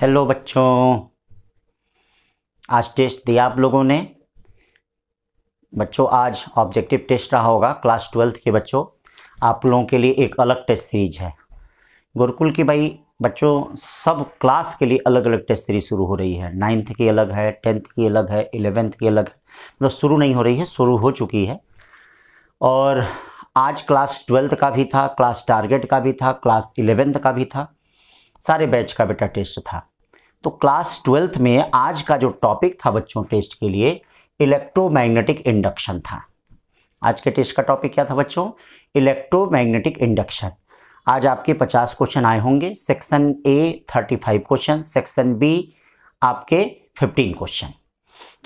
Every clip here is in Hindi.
हेलो बच्चों, आज टेस्ट दिया आप लोगों ने। बच्चों आज ऑब्जेक्टिव टेस्ट रहा होगा क्लास 12th के बच्चों। आप लोगों के लिए एक अलग टेस्ट सीरीज है गुरुकुल की। भाई बच्चों सब क्लास के लिए अलग अलग टेस्ट सीरीज शुरू हो रही है। 9th की अलग है, 10th की अलग है, 11th की अलग है। मतलब शुरू नहीं हो रही है, शुरू हो चुकी है। और आज क्लास 12th का भी था, क्लास टारगेट का भी था, क्लास 11th का भी था, सारे बैच का बेटा टेस्ट था। तो क्लास 12th में आज का जो टॉपिक था बच्चों टेस्ट के लिए इलेक्ट्रोमैग्नेटिक इंडक्शन था। आज के टेस्ट का टॉपिक क्या था बच्चों? Electromagnetic induction. आज आपके 50 क्वेश्चन आए होंगे। Section A 35 question, section B आपके 15 क्वेश्चन।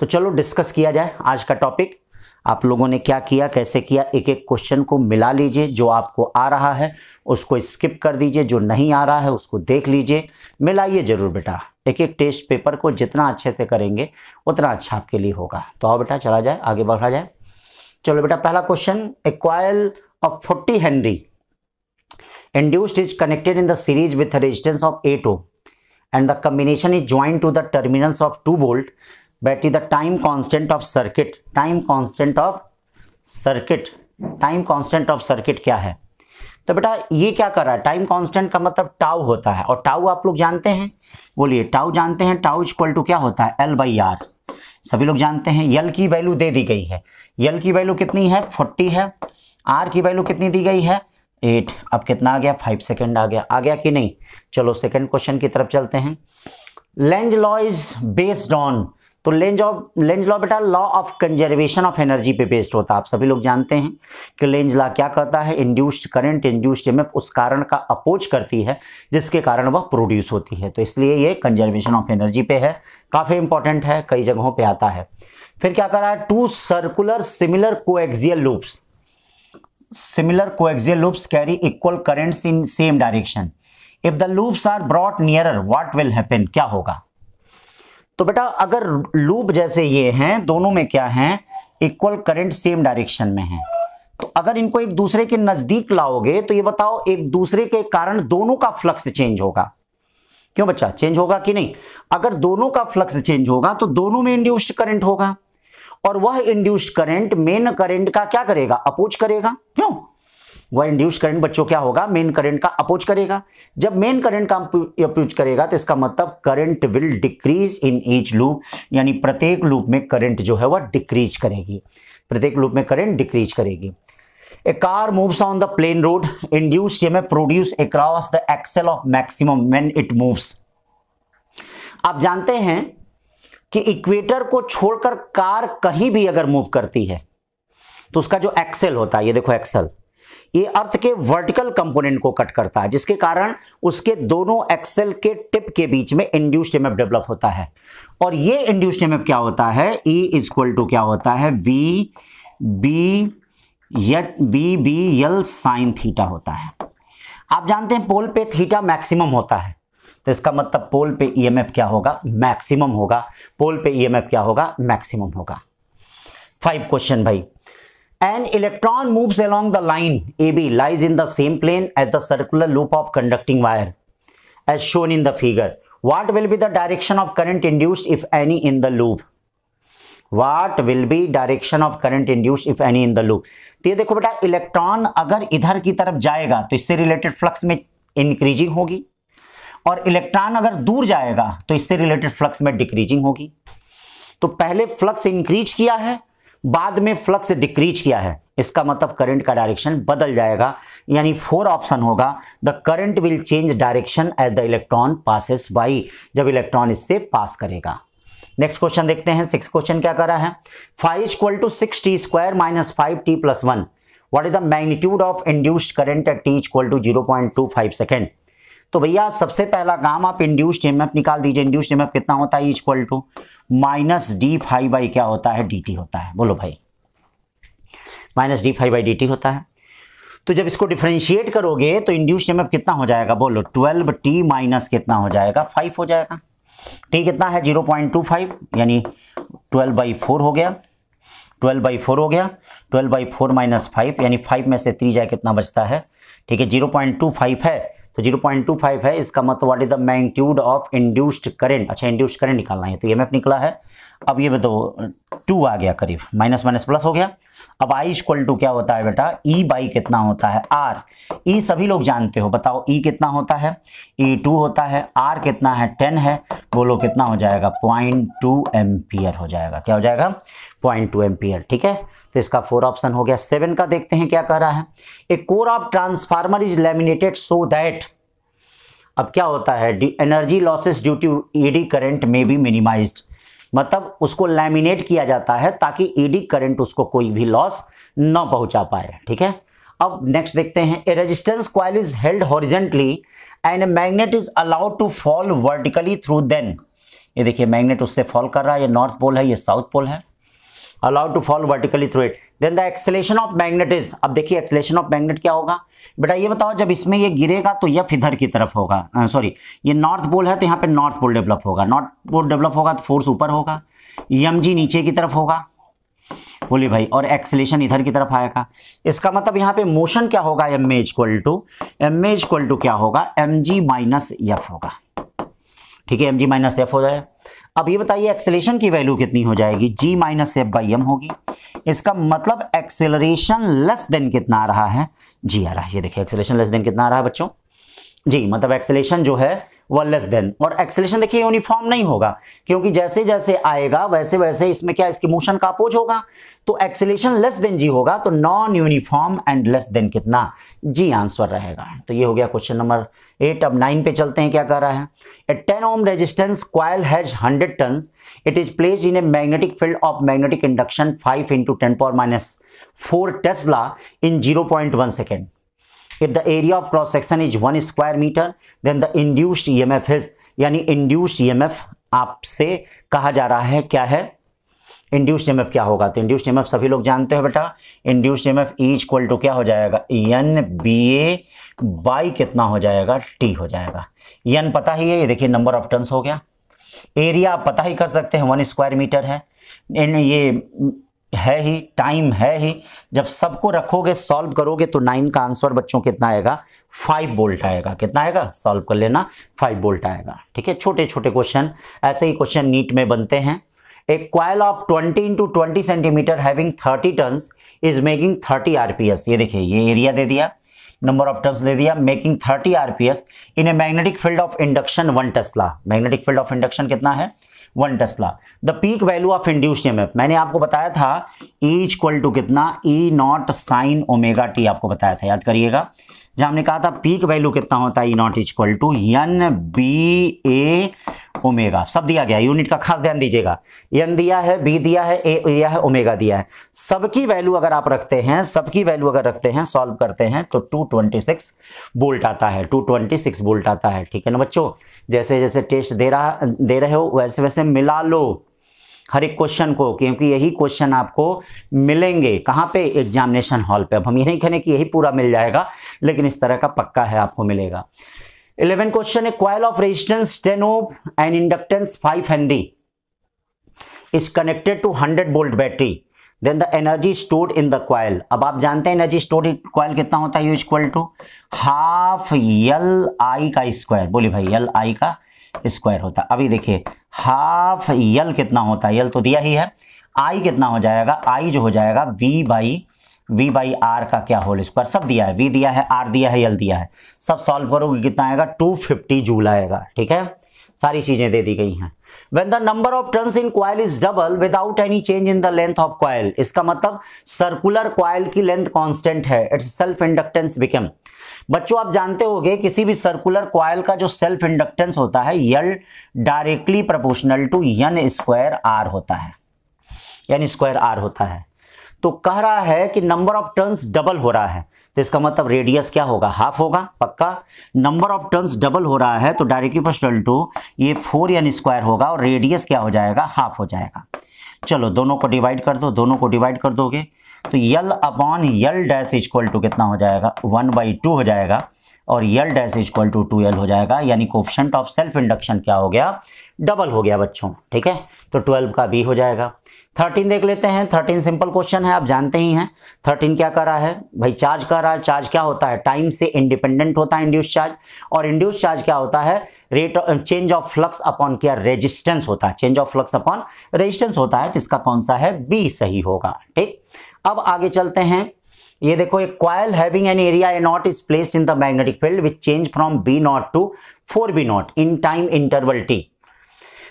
तो चलो डिस्कस किया जाए आज का टॉपिक। आप लोगों ने क्या किया, कैसे किया, एक एक क्वेश्चन को मिला लीजिए। जो आपको आ रहा है उसको स्किप कर दीजिए, जो नहीं आ रहा है उसको देख लीजिए। मिलाइए जरूर बेटा। एक एक टेस्ट पेपर को जितना अच्छे से करेंगे उतना अच्छा आपके लिए होगा। तो आओ बेटा चला जाए, आगे बढ़ा जाए। चलो बेटा पहला question, A coil of 40 Henry induced is connected in the series with a resistance of 8 ohm and the combination is joined to the terminals of 2 volt. Betty the time constant of circuit क्या है? तो बेटा ये क्या कर रहा है? टाइम कांस्टेंट का मतलब टाउ होता है, और टाउ आप लोग जानते हैं, बोलिए टाउ जानते हैं। टाउ इक्वल टू क्या होता है? L/R। सभी लोग जानते हैं। यल की वैल्यू दे दी गई है। यल की वैल्यू कितनी है? 40 है। आर की वैल्यू कितनी दी गई है? 8। अब कितना आ गया? 5 सेकेंड आ गया कि नहीं? चलो सेकेंड क्वेश्चन की तरफ चलते हैं। Lenz law is based on, तो लेंज लॉ बेटा law of conservation of energy पे बेस्ड होता है। आप सभी लोग जानते हैं कि लेंज लॉ क्या करता है? इंड्यूस्ड करंट, इंड्यूस्ड ईएमएफ उस कारण का अपोज करती है जिसके कारण वह प्रोड्यूस होती है। तो इसलिए ये कंजर्वेशन ऑफ एनर्जी पे है, काफी इंपॉर्टेंट है, कई जगहों पे आता है। फिर क्या कर रहा है? 2 circular similar coaxial loops, similar coaxial loops carry equal currents in same direction. If the loops are brought nearer, what will happen? क्या होगा? तो बेटा अगर लूप जैसे ये हैं, दोनों में क्या है? इक्वल करंट सेम डायरेक्शन में है। तो अगर इनको एक दूसरे के नजदीक लाओगे तो ये बताओ एक दूसरे के कारण दोनों का फ्लक्स चेंज होगा। क्यों बच्चा? चेंज होगा कि नहीं? अगर दोनों का फ्लक्स चेंज होगा तो दोनों में इंड्यूस्ड करंट होगा, और वह इंड्यूस्ड करंट मेन करंट का क्या करेगा? अपोज करेगा। क्यों? वह इंड्यूस्ड करंट बच्चों क्या होगा? मेन करंट का अपोज करेगा। जब मेन करंट का अपोज करेगा तो इसका मतलब current will decrease in each loop, यानी प्रत्येक लूप में करंट जो है वह डिक्रीज करेगी। प्रत्येक लूप में करंट डिक्रीज करेगी। A car moves on the plane road, induced EMF produce across the axle of maximum when it moves. आप जानते हैं कि इक्वेटर को छोड़कर कार कहीं भी अगर मूव करती है तो उसका जो एक्सेल होता है, ये देखो एक्सेल, ये अर्थ के वर्टिकल कंपोनेंट को कट करता है, जिसके कारण उसके दोनों एक्सेल के टिप के बीच में इंड्यूस्ड ईएमएफ डेवलप होता है। और ये इंड्यूस्ड ईएमएफ क्या होता है? E इक्वल टू क्या होता है? VB/L साइन थीटा होता है। आप जानते हैं पोल पे थीटा मैक्सिमम होता है, तो इसका मतलब पोल पे ईएमएफ क्या होगा? मैक्सिमम होगा। पोल पे ईएमएफ क्या होगा? मैक्सिमम होगा। 5 क्वेश्चन भाई। An electron moves along the line AB lies in the same plane as the circular loop of conducting wire as shown in the figure. What will be the direction of current induced if any in the loop? What will be direction of current induced if any in the loop? तो ये देखो बेटा, इलेक्ट्रॉन अगर इधर की तरफ जाएगा तो इससे रिलेटेड फ्लक्स में इंक्रीजिंग होगी, और इलेक्ट्रॉन अगर दूर जाएगा तो इससे रिलेटेड फ्लक्स में डिक्रीजिंग होगी। तो पहले फ्लक्स इंक्रीज किया है, बाद में फ्लक्स डिक्रीज किया है, इसका मतलब करंट का डायरेक्शन बदल जाएगा। यानी 4 ऑप्शन होगा, the current will change direction as the electron passes by, जब इलेक्ट्रॉन इससे पास करेगा। नेक्स्ट क्वेश्चन देखते हैं। 6 क्वेश्चन क्या कर रहा है? 5 = 6t² - 5t+1। What is the magnitude of induced current eight t = 0.25 second? तो भैया सबसे पहला काम आप इंड्यूस्ड ईएमएफ निकाल दीजिए। इंड्यूस्ड ईएमएफ कितना होता है? इक्वल टू -d∅ क्या होता है? dt होता है। बोलो भाई, -d∅dt होता है। तो जब इसको डिफरेंशिएट करोगे तो इंड्यूस्ड ईएमएफ कितना हो जाएगा? बोलो 12t माइनस कितना हो जाएगा? 5 हो जाएगा। t कितना है? 0.25, यानी 12/4 हो गया। 12/4 हो गया। 12/4 - 5 यानी 5 में से 3 जाए कितना बचता है? ठीक है, 0.25 है तो 0.25 है, इसका मतलब what is the magnitude of induced current. अच्छा, इंड्यूस्ड करंट निकालना है, तो ईएमएफ निकला है। अब ये बताओ 2 आ गया करीब, माइनस माइनस प्लस हो गया। अब I इक्वल टू क्या होता है बेटा, E बाई कितना होता है R। E सभी लोग जानते हो, बताओ E कितना होता है, E2 होता है। R कितना है, 10 है, बोलो कितना हो जाएगा, 0.2 एम्पियर हो जाएगा। क्या हो जाएगा, 0.2 एम्पियर। ठीक है, तो इसका 4 ऑप्शन हो गया। 7 का देखते हैं क्या कह रहा है। A core of transformer is laminated so that, अब क्या होता है, energy losses due to eddy current में बी मिनिमाइज्ड, मतलब उसको लैमिनेट किया जाता है ताकि ईडी करंट उसको कोई भी लॉस न पहुंचा पाए। ठीक है, अब नेक्स्ट देखते हैं। A resistance coil is held horizontally and magnet is allowed to fall vertically through then, ये देखिए मैग्नेट उससे फॉल कर रहा है, ये नॉर्थ पोल है, ये साउथ पोल है, allowed to fall vertically through it, then the acceleration of magnet is, अब देखिए acceleration of magnet क्या होगा बेटा, ये बताओ जब इसमें ये गिरेगा तो यह इधर की तरफ होगा, सॉरी ये नॉर्थ पोल है तो यहाँ पे नॉर्थ पोल डेवलप होगा, नॉर्थ पोल डेवलप होगा तो फोर्स ऊपर होगा, mg नीचे की तरफ होगा, बोलिए भाई, और एक्सेलेरेशन इधर की तरफ आएगा। इसका मतलब यहाँ पे मोशन क्या होगा, एम ए इक्वल टू क्या होगा, mg माइनस एफ होगा। ठीक है, mg माइनस एफ हो जाए। अब ये बताइए एक्सेलेरेशन की वैल्यू कितनी हो जाएगी, g minus F by M होगी। इसका मतलब एक्सेलरेशन लेस देन कितना आ रहा है, g आ रहा है। ये देखिए एक्सेलरेशन लेस देन कितना आ रहा है बच्चों, जी, मतलब एक्सेलेरेशन जो है वो लेस देन, और एक्सेलेरेशन देखिए यूनिफॉर्म नहीं होगा क्योंकि जैसे जैसे आएगा वैसे वैसे इसमें क्या, इसकी मोशन का अपोज होगा, तो एक्सेलेरेशन लेस देन जी होगा, तो non uniform and less than कितना, जी आंसर रहेगा। तो ये हो गया क्वेश्चन नंबर 8। अब 9 पे चलते हैं, क्या कर रहा है। A 10 ohm resistance coil has 100 turns, it is placed in a magnetic field of magnetic induction 5 × 10⁻⁴ tesla in 0.1 second. If the area of cross section is 1 square meter, then the induced EMF is, यानी induced EMF आपसे कहा जा रहा है क्या है, induced EMF क्या होगा, तो induced EMF सभी लोग जानते हो बेटा, induced EMF E equal to क्या हो जाएगा, NBA बाई कितना हो जाएगा, T हो जाएगा। N पता ही है, ये देखिए नंबर ऑफ टर्न्स हो गया, एरिया आप पता ही कर सकते हैं 1 स्क्वायर मीटर है, ये है ही, टाइम है ही, जब सबको रखोगे सॉल्व करोगे तो 9 का आंसर बच्चों कितना आएगा, 5 वोल्ट आएगा। कितना आएगा, सॉल्व कर लेना, 5 वोल्ट आएगा। ठीक है, छोटे छोटे क्वेश्चन, ऐसे ही क्वेश्चन नीट में बनते हैं। एक coil of 20 × 20 centimetre having 30 turns is making 30 RPS, ये देखिए ये एरिया दे दिया, नंबर ऑफ टर्न्स दे दिया, making 30 RPS in a magnetic field of induction 1 Tesla, magnetic field of induction कितना है, 1 Tesla. The peak value of induced EMF, मैंने आपको बताया था E इक्वल टू कितना, E0 साइन ओमेगा टी आपको बताया था, याद करिएगा, जहां हमने कहा था पीक वैल्यू कितना होता है, E0 equal to NBA omega, सब दिया गया, यूनिट का खास ध्यान दीजिएगा, N दिया है, B दिया है, A दिया है, ओमेगा दिया है, सबकी वैल्यू अगर आप रखते हैं, सबकी वैल्यू अगर रखते हैं, सॉल्व करते हैं तो 226 वोल्ट आता है, 226 वोल्ट आता है। ठीक है ना बच्चों, जैसे जैसे टेस्ट दे रहे हो वैसे वैसे मिला लो हर एक क्वेश्चन को, क्योंकि यही क्वेश्चन आपको मिलेंगे कहाँ पे, एग्जामिनेशन हॉल पे। अब हम ये नहीं कहने कि यही पूरा मिल जाएगा, लेकिन इस तरह का पक्का है आपको मिलेगा। 11 क्वेश्चन है, coil of resistance 10 ohm and inductance 5 henry is connected to 100 volt battery, then the energy stored in the coil. अब आप जानते हैं एनर्जी स्टोर्ड इन कॉइल कितना होता है, U equal to half LI का स्क्वायर, बोलिए भाई LI का स्क्वायर होता है। अभी देखिए हाफ L कितना होता है, L तो दिया ही है, I कितना हो जाएगा, I जो हो जाएगा V बाई R का क्या होल स्क्वायर, सब दिया है, V दिया है, R दिया है, L दिया है, सब सॉल्व करोगे कितना आएगा, 250 जूल आएगा। ठीक है, सारी चीजें दे दी गई हैं। When the number of turns in coil is double without any change in the length of coil, इसका मतलब सर्कुलर कॉइल की लेंथ कांस्टेंट है, इट्स सेल्फ इंडक्टेंस बिकम। बच्चों आप जानते होंगे किसी भी सर्कुलर कॉइल का जो सेल्फ इंडक्टेंस होता है L directly proportional to N square R होता है, N स्क्वायर R होता है। तो कह रहा है कि नंबर ऑफ टर्न्स डबल हो रहा है, तो इसका मतलब रेडियस क्या होगा, हाफ होगा पक्का। नंबर ऑफ टर्न्स डबल हो रहा है तो डायरेक्टली प्रोपोर्शनल टू ये 4N स्क्वायर होगा और रेडियस क्या हो जाएगा, हाफ हो जाएगा। चलो दोनों को डिवाइड कर दो, दोनों को डिवाइड कर दोगे तो L upon L dash equal to कितना हो जाएगा, 1/2 हो जाएगा, और L dash equal to 2L हो जाएगा, यानी कोएफिशिएंट ऑफ सेल्फ इंडक्शन क्या हो गया, डबल हो गया बच्चों। ठीक है, तो 12 का B हो जाएगा। 13 देख लेते हैं। 13 सिंपल क्वेश्चन है, आप जानते ही हैं। 13 क्या कर रहा है भाई, चार्ज कर रहा है। चार्ज क्या होता है, टाइम से इंडिपेंडेंट होता है इंड्यूस चार्ज। और इंड्यूस चार्ज क्या होता है, rate change of flux upon क्या, रेजिस्टेंस होता है, change of flux upon resistance होता है। तो इसका कौन सा है, बी सही होगा। ठीक, अब आगे चलते हैं। ये देखो, एक coil having an area A not is placed in the magnetic field which change from B not to 4b not in time interval t।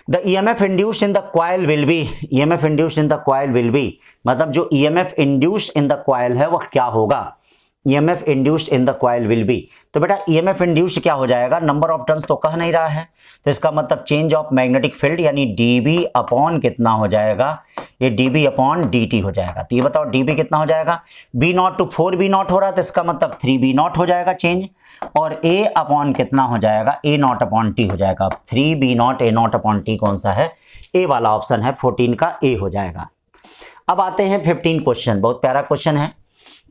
द EMF induced in the coil will be, EMF induced in the coil will be, मतलब जो EMF induced in the coil है वह क्या होगा, EMF induced in the coil will be। तो बेटा EMF induced क्या हो जाएगा, नंबर ऑफ टर्न्स तो कह नहीं रहा है, तो इसका मतलब चेंज ऑफ मैग्नेटिक फील्ड यानी dB अपॉन कितना हो जाएगा, ये dB अपॉन dt हो जाएगा। तो ये बताओ dB कितना हो जाएगा, B not to 4b not हो रहा है, तो इसका मतलब 3b नॉट हो जाएगा चेंज, और a अपॉन कितना हो जाएगा, a नॉट अपॉन t हो जाएगा। 3b not a not upon t कौन सा है, a वाला ऑप्शन है, 14 का a हो जाएगा। अब आते हैं 15 क्वेश्चन, बहुत प्यारा क्वेश्चन है।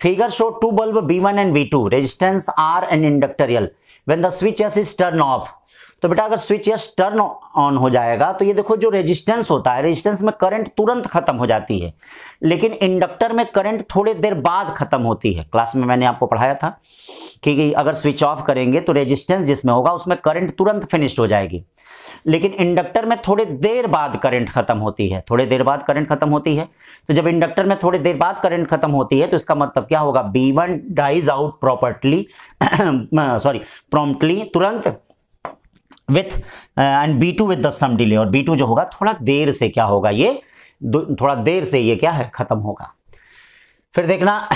Figure show two bulb B1 and B2, resistance R and inductor L when the switch S is turn off. तो बेटा अगर स्विच S टर्न ऑन हो जाएगा तो ये देखो जो रेजिस्टेंस होता है, रेजिस्टेंस में करंट तुरंत खत्म हो जाती है, लेकिन इंडक्टर में करंट थोड़ी देर बाद खत्म होती है। क्लास में मैंने आपको पढ़ाया था कि अगर स्विच ऑफ करेंगे तो रेजिस्टेंस जिसमें होगा उसमें करंट तुरंत फिनिश्ड हो जाएगी, लेकिन इंडक्टर में थोड़ी देर बाद करंट खत्म होती है, थोड़ी देर बाद करंट खत्म होती है। तो जब इंडक्टर में थोड़ी देर बाद करंट खत्म होती है तो इसका मतलब क्या होगा, B1 डाइज आउट प्रॉम्प्टली तुरंत with and B2 with the some delay, और B2 जो होगा थोड़ा देर से क्या होगा, ये थोड़ा देर से ये क्या है, खत्म होगा। फिर देखना,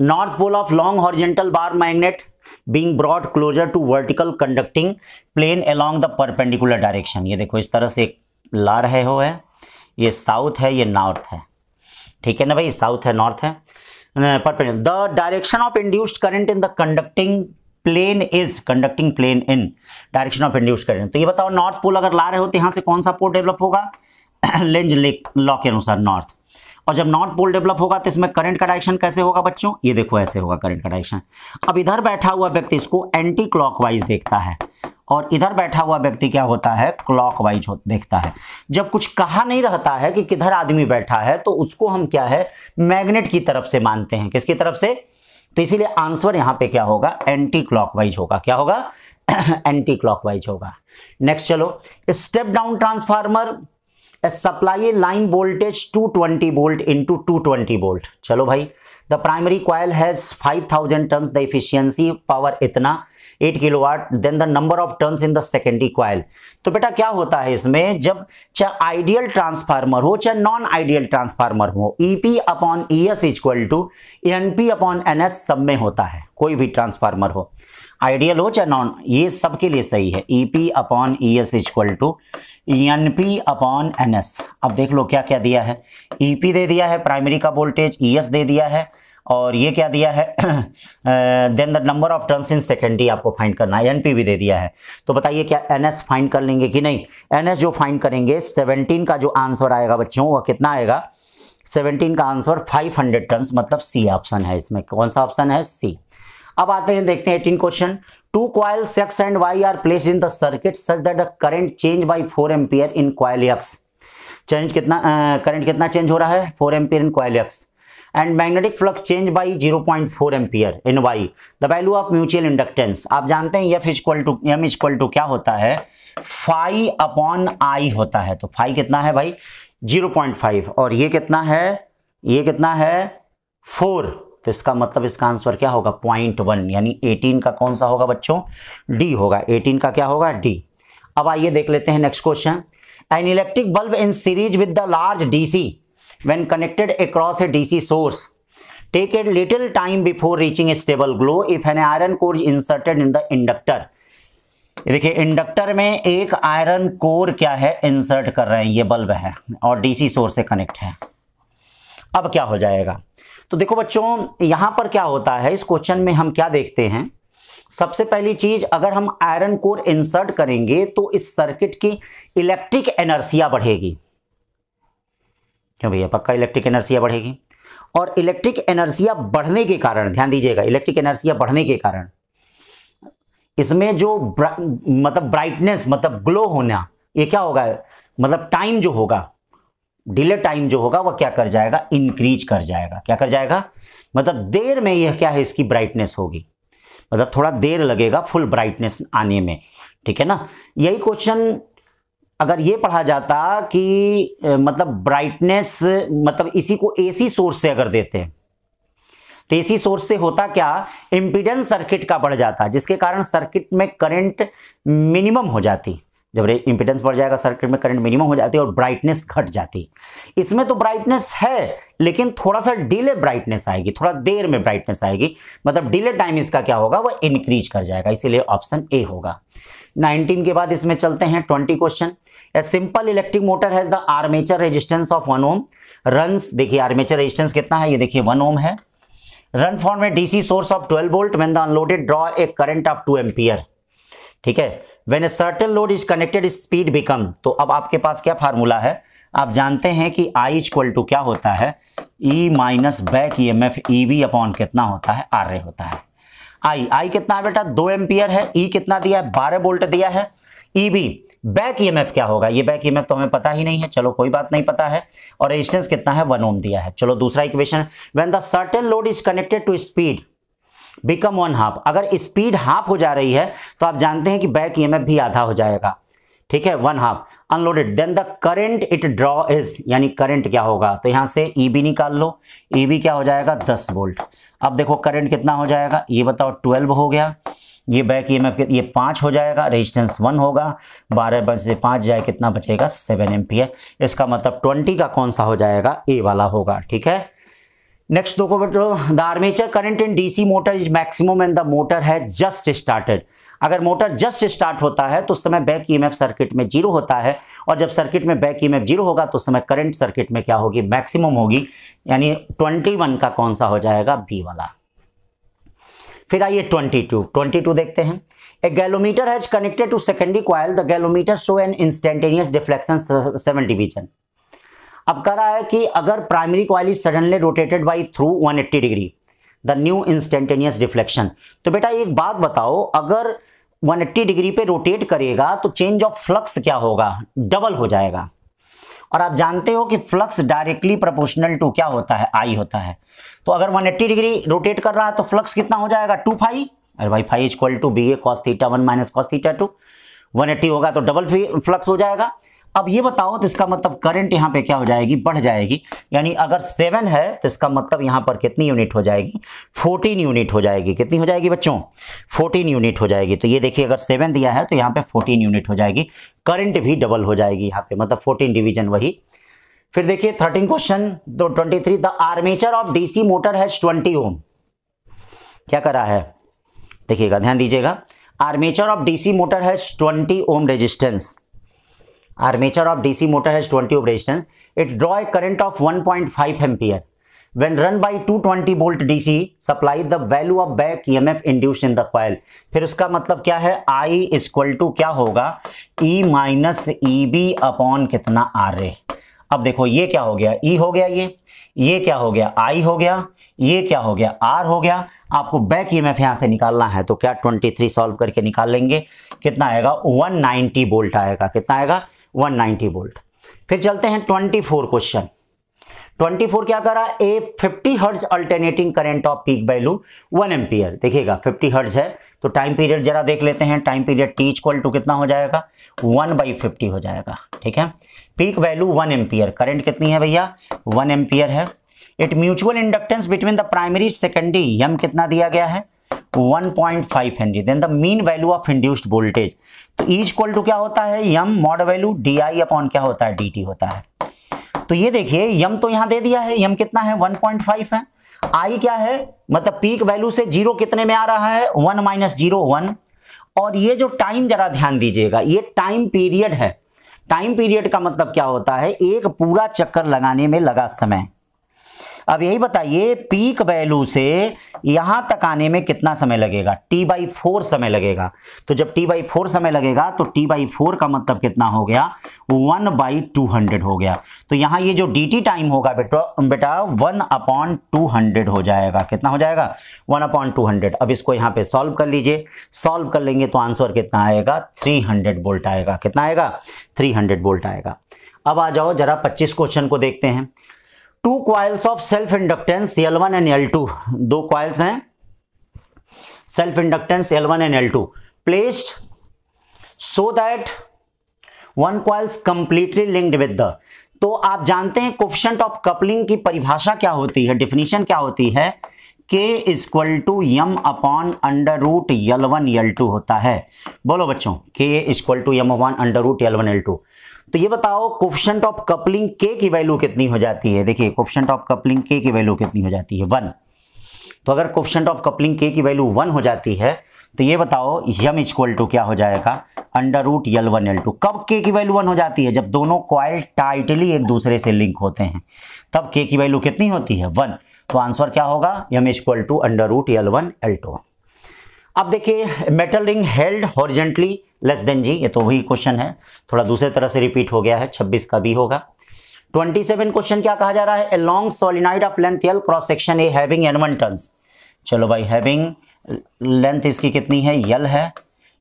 north pole of long horizontal bar magnet being brought closer to vertical conducting plane along the perpendicular direction. ये देखो इस तरह से ला रहे हो है, ये साउथ है, ये नॉर्थ है, ठीक है ना भाई, साउथ है नॉर्थ है, perpendicular. The direction of induced current in the conducting plane is, conducting plane in direction of induced current. तो ये बताओ नॉर्थ पोल अगर ला रहे हो तो यहाँ से कौन सा पोल डेवलप होगा, लेंज लॉ के अनुसार नॉर्थ। और जब नॉर्थ पोल डेवलप होगा तो इसमें करंट का डायरेक्शन कैसे होगा बच्चों, ये देखो ऐसे होगा करंट का डायरेक्शन। अब इधर बैठा हुआ व्यक्ति इसको एंटी क्लॉकवाइज देखता है, और इधर बैठा हुआ व्यक्ति क्या होता है, क्लॉकवाइज देखता है। जब कुछ कहा नहीं रहता है कि किधर आदमी बैठा है तो उसको हम क्या है, मैग्नेट की तरफ से मानते हैं, किसकी तरफ से। तो इसीलिए आंसर यहां पे क्या होगा, एंटी क्लॉकवाइज होगा। क्या होगा, एंटी क्लॉकवाइज होगा। नेक्स्ट चलो, step down transformer supply line voltage 220 volt into 220 volt. चलो भाई, the primary coil has 5000 turns, the efficiency power इतना 8 kilowatt, then the number of turns in the secondary coil. तो बेटा क्या होता है इसमें, जब चाहे आइडियल ट्रांसफार्मर हो चाहे नॉन आइडियल ट्रांसफार्मर हो, EP upon ES equal to NP upon NS सब में होता है, कोई भी ट्रांसफार्मर हो, आइडियल हो चाहे नॉन, ये सबके लिए सही है। EP upon ES equal to NP upon NS। अब देख लो क्या क्या दिया है, EP दे दिया है प्राइमरी का वोल्टेज, ES दे दिया है, और ये क्या दिया है, then the number of turns in secondary आपको फाइंड करना है, NP भी दे दिया है। तो बताइए क्या NS फाइंड कर लेंगे कि नहीं। NS जो फाइंड करेंगे, 17 का जो आंसर आएगा बच्चों वह कितना आएगा, 17 का आंसर 500 टर्न्स, मतलब सी ऑप्शन है इसमें। कौन सा ऑप्शन है, सी। अब आते हैं देखते हैं 18 question. Two coils X and Y are placed in the circuit such that the current change by 4 ampere in coil X। Change कितना, करंट कितना चेंज हो रहा है, 4 ampere in coil X, and magnetic flux change by 0.4 ampere in Y। The value of mutual inductance, आप जानते हैं F इक्वल टू क्या होता है, फाई अपॉन I होता है। तो फाई कितना है भाई, 0.5, और ये कितना है, ये कितना है 4। तो इसका मतलब इसका आंसर क्या होगा, 0.1, यानी 18 का कौन सा होगा बच्चों, डी होगा। 18 का क्या होगा, डी। अब आइए देख लेते हैं next question. An electric bulb in series with the large DC when connected across a DC source take a little time before reaching a stable glow if an iron core is inserted in the inductor। ये देखिए इंडक्टर में एक आयरन कोर क्या है, इंसर्ट कर रहे हैं, ये बल्ब है और DC सोर्स से कनेक्ट है। अब क्या हो जाएगा, तो देखो बच्चों यहां पर क्या होता है, इस क्वेश्चन में हम क्या देखते हैं, सबसे पहली चीज अगर हम आयरन कोर इंसर्ट करेंगे तो इस सर्किट की इलेक्ट्रिक एनर्सिया बढ़ेगी। क्यों भैया, पक्का इलेक्ट्रिक एनर्सिया बढ़ेगी, और इलेक्ट्रिक एनर्सिया बढ़ने के कारण, ध्यान दीजिएगा, इलेक्ट्रिक एनर्सिया बढ़ने के कारण इसमें जो मतलब ब्राइटनेस, मतलब ग्लो होना, ये क्या होगा, मतलब टाइम जो होगा डिले टाइम जो होगा वह क्या कर जाएगा, इंक्रीज कर जाएगा। क्या कर जाएगा, मतलब देर में यह क्या है, इसकी ब्राइटनेस होगी, मतलब थोड़ा देर लगेगा फुल ब्राइटनेस आने में, ठीक है ना। यही क्वेश्चन अगर ये पढ़ा जाता कि मतलब ब्राइटनेस, मतलब इसी को एसी सोर्स से अगर देते हैं तो एसी सोर्स से होता क्या, इंपीडेंस सर्किट का बढ़ जाता, जिसके कारण सर्किट में करंट मिनिमम हो जाती। जब इंपीडेंस बढ़ जाएगा सर्किट में करंट मिनिमम हो जाती है और ब्राइटनेस घट जाती। इसमें तो ब्राइटनेस है लेकिन थोड़ा सा डिले ब्राइटनेस आएगी, थोड़ा देर में ब्राइटनेस आएगी, मतलब डिले टाइम इसका क्या होगा, वह इंक्रीज कर जाएगा, इसीलिए ऑप्शन ए होगा। 19 के बाद इसमें चलते हैं 20 question. A simple electric motor has the armature resistance of 1 ohm runs, देखिए आर्मेचर रेजिस्टेंस कितना है, ये देखिए 1 ओम है। Run form a DC source of 12 volt when the unloaded draw a current of 2 ampere, ठीक है। When a certain load is connected speed become, तो अब आपके पास क्या फार्मूला है, आप जानते हैं कि I इक्वल टू क्या होता है, E minus back EMF EB upon कितना होता है, RA होता है। I कितना है बेटा, 2 एम्पियर है, E कितना दिया है, 12 वोल्ट दिया है। EB बैक EMF क्या होगा, ये बैक EMF तो हमें पता ही नहीं है, चलो कोई बात नहीं पता है। और रेजिस्टेंस कितना है, 1 ओम दिया है। चलो दूसरा equation, when the certain load is connected to speed become 1/2, अगर स्पीड हाफ हो जा रही है तो आप जानते हैं कि बैक EMF भी आधा हो जाएगा, ठीक है, 1/2 unloaded, then the current it draw is, यानी करंट क्या होगा, तो यहां से EB निकाल लो, EB क्या हो जाएगा 10 वोल्ट। अब देखो करंट कितना हो जाएगा, ये बताओ 12 हो गया, ये बैक EMF ये 5 हो जाएगा, रेजिस्टेंस 1 होगा, 12 से 5 जाए कितना बचेगा, 7 एम्पियर। इसका मतलब 20 का कौन सा हो जाएगा, ए वाला होगा, ठीक है। नेक्स्ट देखो बेटो, the armature current in DC motor is maximum and the motor है जस्ट स्टार्टेड। अगर मोटर जस्ट स्टार्ट होता है तो उस समय बैक EMF सर्किट में 0 होता है, और जब सर्किट में बैक EMF 0 होगा तो उस समय करंट सर्किट में क्या होगी, मैक्सिमम होगी, यानी 21 का कौन सा हो जाएगा, बी वाला। फिर आइए 22 देखते हैं। A galvanometer has connected to secondary coil, the galvanometer show an instantaneous deflection 7 division. अब कह रहा है कि अगर primary coil is suddenly rotated by through 180 degree the new instantaneous deflection. तो बेटा एक बात बताओ, अगर 180 डिग्री पे रोटेट करेगा तो चेंज ऑफ फ्लक्स क्या होगा, डबल हो जाएगा। और आप जानते हो कि फ्लक्स डायरेक्टली प्रोपोर्शनल टू क्या होता है, I होता है। तो अगर 180 डिग्री रोटेट कर रहा है तो फ्लक्स कितना हो जाएगा, 2 फाई, अरे भाई phi equal to BA cos theta 1 minus cos theta 2, 180 होगा तो डबल फ्लक्स हो जाएगा। अब ये बताओ तो इसका मतलब करंट यहाँ पे क्या हो जाएगी, बढ़ जाएगी, यानी अगर 7 है तो इसका मतलब यहाँ पर कितनी यूनिट हो जाएगी, 14 यूनिट हो जाएगी। कितनी हो जाएगी बच्चों, 14 यूनिट हो जाएगी। तो ये देखिए अगर 7 दिया है तो यहाँ पे 14 यूनिट हो जाएगी, करंट भी डबल हो जाएगी यहाँ पे, मतलब 14 डिवीजन वही। फिर देखिए 13 question 23, the armature of DC motor has 20 ओम। क्या करा है, देखिएगा ध्यान दीजिएगा, armature of DC motor has 20 ohm resistance. Armature of DC motor has 20 ohm resistance. It draw a current of 1.5 ampere. When run by 220 volt DC supply, the value of back EMF induced in the coil. फिर उसका मतलब क्या है, I इक्वल टू क्या होगा, E माइनस EB अपॉन कितना RA। अब देखो ये क्या हो गया, E हो गया, ये क्या हो गया, I हो गया, ये क्या हो गया, R हो गया। आपको बैक EMF यहां से निकालना है तो क्या 23 सॉल्व करके निकाल लेंगे, कितना आएगा, 190 वोल्ट आएगा। कितना आएगा, 190 वोल्ट। फिर चलते हैं 24 क्वेश्चन। 24 क्या करा, ए 50 hertz alternating current off peak value 1 ampere. देखिएगा 50 हर्ट्ज है तो टाइम पीरियड जरा देख लेते हैं, time period T equal to कितना हो जाएगा, 1/50 हो जाएगा, ठीक है। पीक वैल्यू 1 एम्पियर, करंट कितनी है भैया, 1 एम्पियर है। It mutual inductance between the primary secondary, यम कितना दिया गया है, 1.5 henry. Then the mean value of induced voltage, तो E इक्वल टू क्या होता है, यम मॉड वैल्यू DI अपॉन क्या होता है, DT होता है। तो ये देखिए यम तो यहां दे दिया है, यम कितना है, 1.5 है। I क्या है, मतलब पीक वैल्यू से 0 कितने में आ रहा है, 1 माइनस 0 1। और ये जो टाइम जरा ध्यान दीजिएगा, ये टाइम पीरियड है। टाइम पीरियड का मतलब क्या होता है, एक पूरा चक्कर लगाने में लगा समय। अब यही बताइए पीक वैल्यू से यहां तक आने में कितना समय लगेगा, T/4 समय लगेगा। तो जब T/4 समय लगेगा तो T/4 का मतलब कितना हो गया, 1/200 हो गया। तो यहां ये जो dt टाइम होगा बेटा 1/200 हो जाएगा। कितना हो जाएगा, 1/200। अब इसको यहां पे सॉल्व कर लीजिए, सॉल्व कर लेंगे तो आंसर कितना आएगा, 300 वोल्ट आएगा। कितना आएगा, 300 वोल्ट आएगा। अब आ जाओ जरा 25 क्वेश्चन को देखते हैं। 2 coils of self inductance L1 and L2, 2 coils हैं self inductance L1 and L2 placed so that one coils completely linked with the. तो आप जानते हैं कोफिशिएंट ऑफ कपलिंग की परिभाषा क्या होती है, डेफिनेशन क्या होती है, K equal to M upon under root L1 L2 होता है। बोलो बच्चों, K equal to M upon under root L1 L2। तो ये बताओ कोफिशिएंट ऑफ कपलिंग K की वैल्यू कितनी हो जाती है। देखिए कोफिशिएंट ऑफ कपलिंग K की वैल्यू कितनी हो जाती है, 1। तो अगर कोफिशिएंट ऑफ कपलिंग K की वैल्यू 1 हो जाती है तो ये बताओ यम इक्वल टू क्या हो जाएगा, अंडर रूट L1 L2। कब K की वैल्यू 1 हो जाती है, जब दोनों कॉइल टाइटली एक दूसरे से लिंक होते हैं, तब K की वैल्यू कितनी होती है, 1। तो आंसर क्या होगा, यम equal to under root L1 L2। अब देखिए metal ring held horizontally less than G, ये तो वही क्वेश्चन है, थोड़ा दूसरे तरह से रिपीट हो गया है, 26 का भी होगा। 27 क्वेश्चन क्या कहा जा रहा है, a long solenoid of length L cross section A having N1 turns. चलो भाई, हैविंग लेंथ इसकी कितनी है, L है,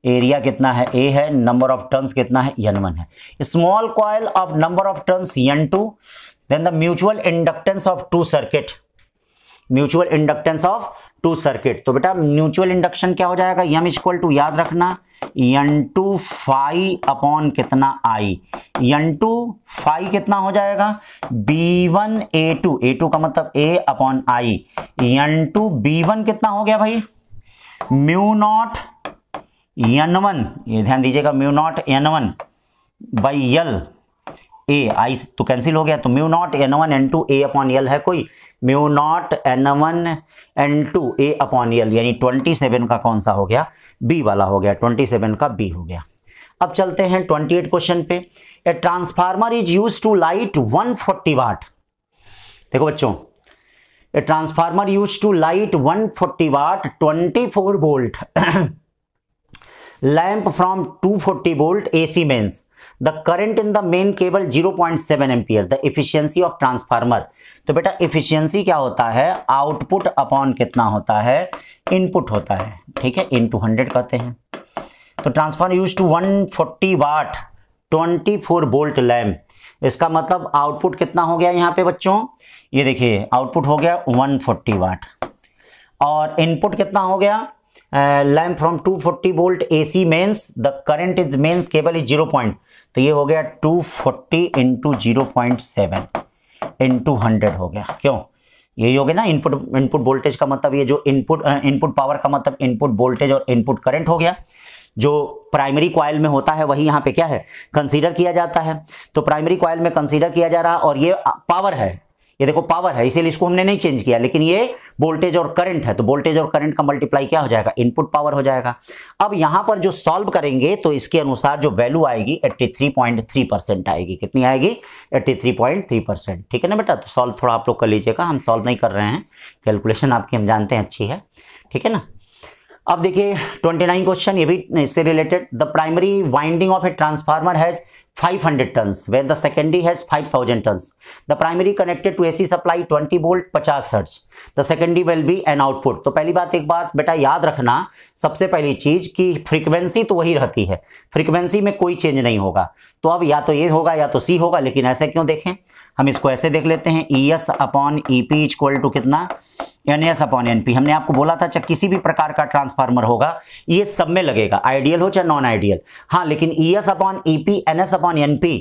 एरिया कितना है, A है, नंबर ऑफ टर्न्स कितना है, N1 है। Small coil of number of turns N2, then the mutual inductance of two circuit, mutual inductance of two circuit. तो बेटा म्यूचुअल इंडक्शन क्या हो जाएगा, यम इक्वल टू याद रखना N2 फाई अपॉन कितना I, N2 फाई कितना हो जाएगा, B1 A2, A2 का मतलब A upon I, N2 B1 कितना हो गया भाई, म्यू नॉट N1, ये ध्यान दीजिएगा, mu naught N1 by L, ए आई तो कैंसिल हो गया, तो mu naught N1 N2 A upon L है कोई, mu naught N1 N2 A upon L, यानी 27 का कौन सा हो गया, B वाला हो गया, 27 का B हो गया। अब चलते हैं 28 क्वेश्चन पे। A transformer is use to light 140 watt. देखो बच्चों, a transformer use to light 140 watt 24 volt lamp from 240 volt AC mains, the current in the main cable 0.7 ampere, the efficiency of transformer. तो बेटा एफिशिएंसी क्या होता है, आउटपुट अपॉन कितना होता है, इनपुट होता है, ठीक है, इनटू 100 कहते हैं। तो transformer use to 140 watt 24 volt lamp, इसका मतलब आउटपुट कितना हो गया यहाँ पे बच्चों, ये देखिए आउटपुट हो गया 140 वाट और इनपुट कितना हो गया, lamp from 240 volt AC mains, the current is mains cable is 0. तो ये हो गया 240 इंटू 0.7 इंटू 100 हो गया, क्यों, यही हो गया ना इनपुट वोल्टेज का मतलब, ये जो इनपुट पावर का मतलब इनपुट वोल्टेज और इनपुट करंट हो गया। जो प्राइमरी कॉइल में होता है वही यहाँ पे क्या है, कंसीडर किया जाता है। तो प्राइमरी कॉइल में कंसीडर किया जा रहा और ये पावर है, ये देखो पावर है, इसीलिए इसको हमने नहीं चेंज किया, लेकिन ये वोल्टेज और करंट है, तो वोल्टेज और करंट का मल्टीप्लाई क्या हो जाएगा, इनपुट पावर हो जाएगा। अब यहां पर जो सॉल्व करेंगे तो इसके अनुसार जो वैल्यू आएगी 83.3% आएगी, कितनी आएगी, 83.3%, ठीक है ना बेटा। तो सॉल्व थोड़ा आप लोग कर लीजिएगा, हम सॉल्व नहीं कर रहे हैं, कैलकुलेशन आपकी हम जानते हैं अच्छी है, ठीक है ना। अब देखिए 29 क्वेश्चन, ये भी इससे related. The primary winding of a transformer has 500 tons where the secondary has 5000 tons. The primary connected to AC supply 20 volt 50 hertz. The secondary will be an output. तो पहली बात, एक बात बेटा याद रखना, सबसे पहली चीज कि फ्रीक्वेंसी तो वही रहती है, फ्रीक्वेंसी में कोई चेंज नहीं होगा। तो अब या तो ये होगा या तो C होगा, लेकिन ऐसे क्यों देखें, हम इसको ऐसे देख लेते हैं, ES upon EP equal to कितना, NS अपॉन NP। हमने आपको बोला था चाहे किसी भी प्रकार का ट्रांसफार्मर होगा ये सब में लगेगा, आइडियल हो चाहे नॉन आइडियल। हाँ, लेकिन ES upon EP, NS upon NP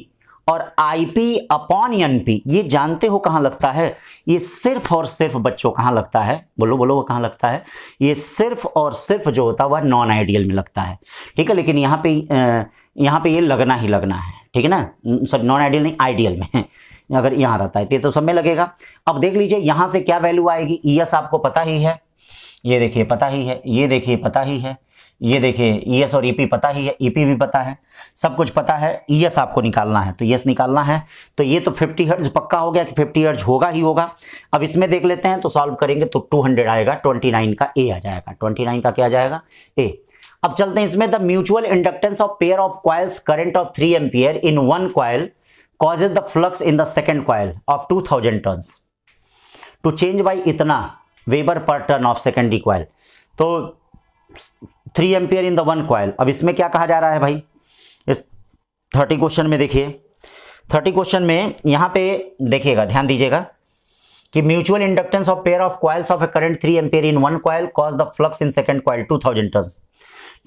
और IP अपॉन NP ये जानते हो कहाँ लगता है, ये सिर्फ और सिर्फ बच्चों कहाँ लगता है, बोलो बोलो वो कहाँ लगता है, ये सिर्फ और सिर्फ जो होता है वह नॉन आइडियल में लगता है, ठीक है। लेकिन यहाँ पे ये लगना ही लगना है, ठीक है ना, सॉरी नॉन आइडियल नहीं, आइडियल में अगर यहाँ रहता है तो सब में लगेगा। अब देख लीजिए यहाँ से क्या वैल्यू आएगी, ES आपको पता ही है, ये देखिए पता ही है, ये देखिए पता ही है, ये देखिए ES और EP पता ही है, EP भी पता है, सब कुछ पता है। ES आपको निकालना है तो ES निकालना है, तो ये तो 50 हर्ट्ज पक्का हो गया कि 50 हर्ट्ज होगा ही होगा। अब इसमें देख लेते हैं, तो सॉल्व करेंगे तो 200 आएगा, 29 का A आ जाएगा, 29 का क्या आ जाएगा, A। अब चलते हैं इसमें, the mutual inductance of pair of coils current of 3 ampere in one coil causes the flux in the second coil of 2000 turns to change by इतना वेबर पर टर्न ऑफ सेकेंडरी कॉइल। तो 3 ampere in the one coil. अब इसमें क्या कहा जा रहा है भाई, इस 30 क्वेश्चन में देखिए, 30 क्वेश्चन में यहाँ पे देखिएगा, ध्यान दीजिएगा कि mutual inductance of pair of coils of A current 3 ampere in one coil cause the flux in second coil 2000 turns.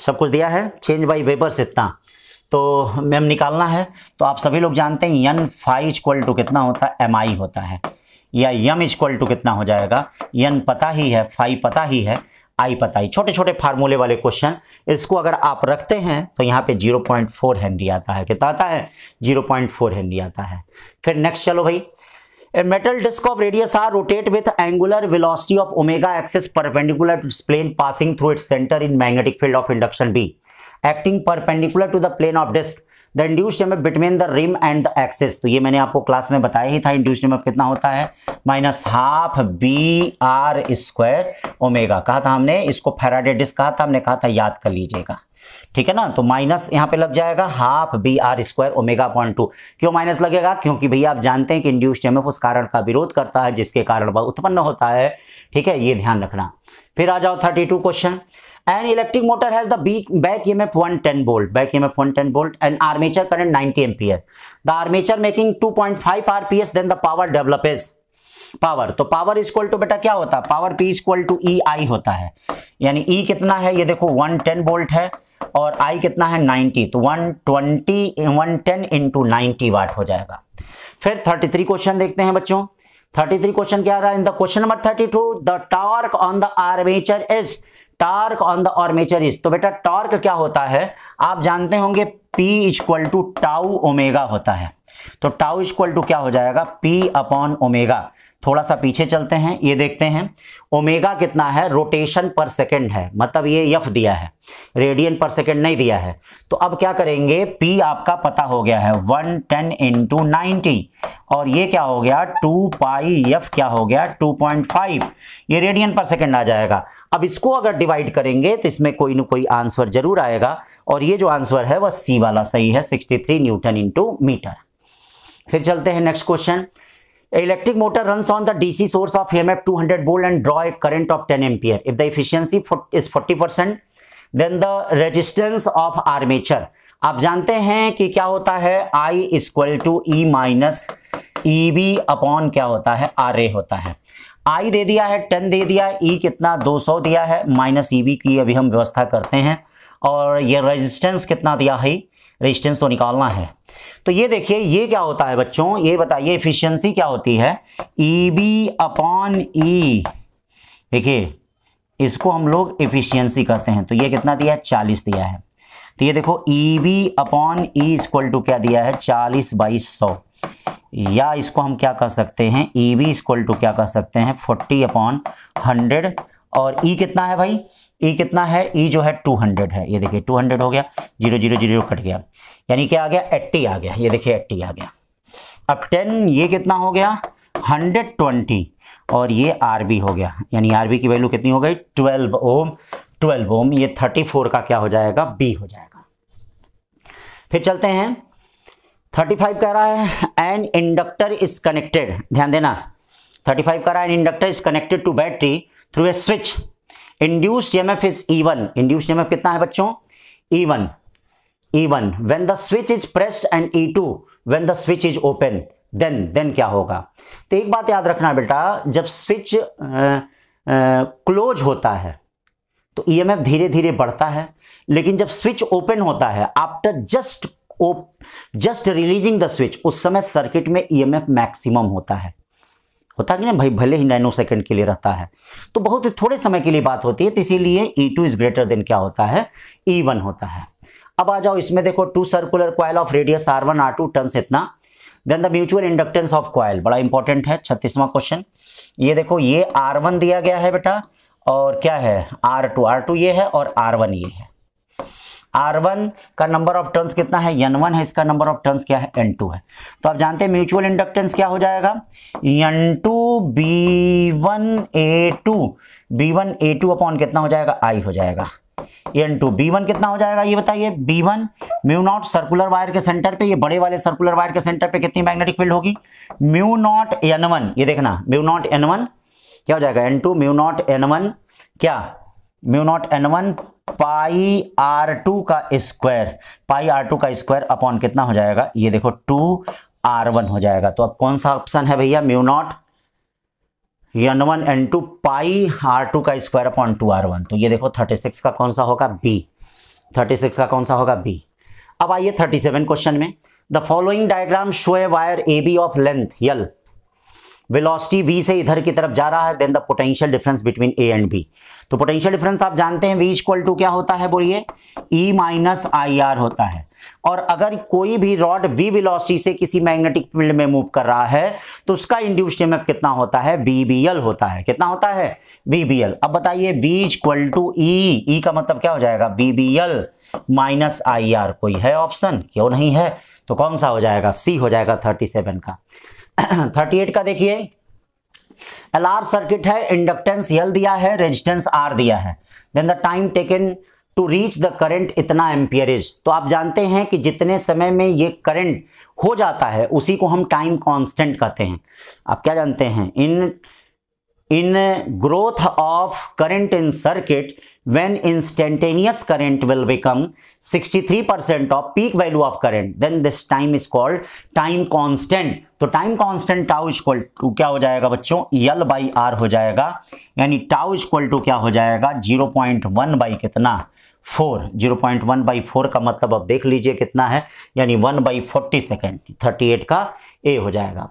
सब कुछ दिया है, चेंज बाय वेबर्स इतना तो मैम निकालना है। तो आप सभी लोग जानते हैं एन फाई इक्वल टू कितना होता है, एम आई होता है, या यम इक्वल टू कितना हो जाएगा, एन पता ही है, फाई पता ही है, आई पता ही। छोटे छोटे फार्मूले वाले क्वेश्चन, इसको अगर आप रखते हैं तो यहाँ पे 0.4 हेनरी आता है। कितना आता है, 0.4 हेनरी आता है। फिर नेक्स्ट चलो भाई, A metal disc of radius r rotate with angular velocity of omega axis perpendicular to its plane passing through its center in magnetic field of induction B. Acting perpendicular to the plane of disc, the induced EMF between the rim and the axis. तो ये मैंने आपको क्लास में बताया ही था, induced EMF कितना होता है, -12 BR स्क्वायर ओमेगा। कहा था हमने, इसको फैराडे डिस्क कहा था, हमने कहा था याद कर लीजिएगा, ठीक है ना। तो माइनस यहाँ पे लग जाएगा ½ BR स्क्वायर ओमेगा अपॉन 2। क्यों माइनस लगेगा, क्योंकि भैया आप जानते हैं कि इंड्यूस्ड EMF उस कारण का विरोध करता है जिसके कारण वह उत्पन्न होता है, ठीक है, ये ध्यान रखना। फिर आ जाओ 32 question. An electric motor has the back EMF 110 volt, back EMF 110 volt and armature current 90 ampere. The armature making 2.5 RPS, then the power develop is power. तो पावर इक्वल टू बेटा क्या होता है, power P equal to EI होता है। यानी E कितना है, ये देखो 110 वोल्ट है और I कितना है 90, तो 110 इंटू 90 वाट हो जाएगा। फिर 33 क्वेश्चन देखते हैं बच्चों। 33 क्वेश्चन क्या रहा है, in the question number 32 the torque on the armature is, torque on the armature is. तो बेटा टॉर्क क्या होता है, आप जानते होंगे P equal to tau omega होता है। तो टाउ इक्वल टू क्या हो जाएगा, P अपॉन ओमेगा। थोड़ा सा पीछे चलते हैं, ये देखते हैं ओमेगा कितना है, रोटेशन पर सेकंड है, मतलब ये एफ दिया है, रेडियन पर सेकंड नहीं दिया है। तो अब क्या करेंगे, P आपका पता हो गया है 110 इंटू 90 और ये क्या हो गया 2 पाई एफ क्या हो गया 2.5, ये रेडियन पर सेकंड आ जाएगा। अब इसको अगर डिवाइड करेंगे तो इसमें कोई ना कोई आंसर जरूर आएगा और ये जो आंसर है वह सी वाला सही है, 63 न्यूटन इंटू मीटर। फिर चलते हैं next question. Electric motor runs on the DC source of EMF 200 volt and draw a current of 10 ampere. If the efficiency is 40%, then the resistance of armature. आप जानते हैं कि क्या होता है, I equal to E minus EB upon क्या होता है, RA होता है। I दे दिया है 10 दे दिया, E कितना 200 दिया है, माइनस EB की अभी हम व्यवस्था करते हैं और ये रेजिस्टेंस कितना दिया है, रेजिस्टेंस तो निकालना है। तो ये देखिए ये क्या होता है बच्चों, ये बताइए एफिशिएंसी क्या होती है, EB अपॉन E। देखिए इसको हम लोग एफिशिएंसी कहते हैं। तो ये कितना दिया है, 40 दिया है। तो ये देखो EB upon E equal to क्या दिया है, 40/100, या इसको हम क्या कर सकते हैं, EB इक्वल टू क्या कर सकते हैं 40 अपॉन 100। और E कितना है भाई, E कितना है, E जो है 200 है। ये देखिए 200 हो गया, 0 0 0 कट गया, यानी क्या आ गया 80 आ गया। ये देखिए 80 आ गया। अब 10 ये कितना हो गया 120 और ये RB हो गया, यानी RB की वैल्यू कितनी हो गई 12 ओम, 12 ओम। ये 34 का क्या हो जाएगा, B हो जाएगा। फिर चलते हैं 35 कह रहा है एन इंडक्टर इज कनेक्टेड, ध्यान देना 35 कह रहा है an inductor is connected to battery through a switch, induced EMF is E1। Induced EMF कितना है बच्चों, E1 when the switch is pressed and E2 when the switch is open, then क्या होगा। तो एक बात याद रखना बेटा, जब स्विच क्लोज होता है तो EMF धीरे धीरे बढ़ता है, लेकिन जब स्विच ओपन होता है after just releasing the switch, उस समय सर्किट में EMF मैक्सिमम होता है कि ना भाई, भले ही नैनो सेकंड के लिए रहता है, तो बहुत थोड़े समय के लिए बात होती है, तो इसीलिए E2 इज ग्रेटर देन क्या होता है, E1 होता है। अब आ जाओ इसमें देखो 2 circular coil of radius R1 R2 turns इतना, then the mutual inductance of coil, बड़ा इंपॉर्टेंट है 36वां क्वेश्चन। ये देखो ये R1 दिया गया है बेटा और क्या है R2 ये है और R1 ये है। R1 का नंबर ऑफ टर्न्स कितना है, N1 है, इसका नंबर ऑफ टर्न्स क्या है, N2 है। तो आप जानते हैं म्यूचुअल इंडक्टेंस क्या हो जाएगा, N2 B1A2 अपॉन कितना हो जाएगा, I हो जाएगा। N2 B1 कितना हो जाएगा ये बताइए, B1 mu naught circular wire के सेंटर पे, ये बड़े वाले सर्कुलर वायर के सेंटर पे कितनी मैग्नेटिक फील्ड होगी, म्यू नॉट N1। ये देखना म्यू नॉट N1 क्या हो जाएगा, N2 म्यू नॉट N1 क्या, म्यू नॉट N1 पाई R2 का स्क्वायर, पाई R2 का स्क्वायर अपॉन कितना हो जाएगा, ये देखो 2 R1 हो जाएगा। तो अब कौन सा ऑप्शन है भैया, म्यू नॉट N1 N2 पाई R2 का स्क्वायर अपॉन 2R1। तो ये देखो 36 का कौन सा होगा, बी। 36 का कौन सा होगा, बी। अब आइए 37 क्वेश्चन में, the following diagram show a wire A B of length L, velocity v से इधर की तरफ जा रहा है, then the potential difference between a and b। तो पोटेंशियल डिफरेंस आप जानते हैं v इक्वल टू क्या होता है, बोलिए E माइनस आई आर होता है। और अगर कोई भी रॉड v वेलोसिटी से किसी मैग्नेटिक फील्ड में मूव कर रहा है तो उसका इंड्यूस्ड ईएमएफ कितना होता है, VBL होता है। कितना होता है, VBL। अब बताइए v इक्वल टू E का मतलब क्या हो जाएगा, VBL माइनस आई आर। कोई है ऑप्शन, क्यों नहीं है, तो कौन सा हो जाएगा, C हो जाएगा 37 का। 38 का देखिए, LR सर्किट है, इंडक्टेंस L दिया है, रेजिस्टेंस R दिया है, then the time taken to reach the current इतना एम्पियरेज। तो आप जानते हैं कि जितने समय में ये करंट हो जाता है उसी को हम टाइम कांस्टेंट कहते हैं। आप क्या जानते हैं, in growth of current in circuit when instantaneous current will become 63% of peak value of current, then this time is called time constant। तो time constant tau equal to क्या हो जाएगा बच्चों, L बाई आर हो जाएगा, यानी टाउ इक्वल टू क्या हो जाएगा, 0.1 बाई कितना, 4। 0.1 बाई 4 का मतलब अब देख लीजिए कितना है, यानी 1 बाई 40 सेकेंड। 38 का ए हो जाएगा।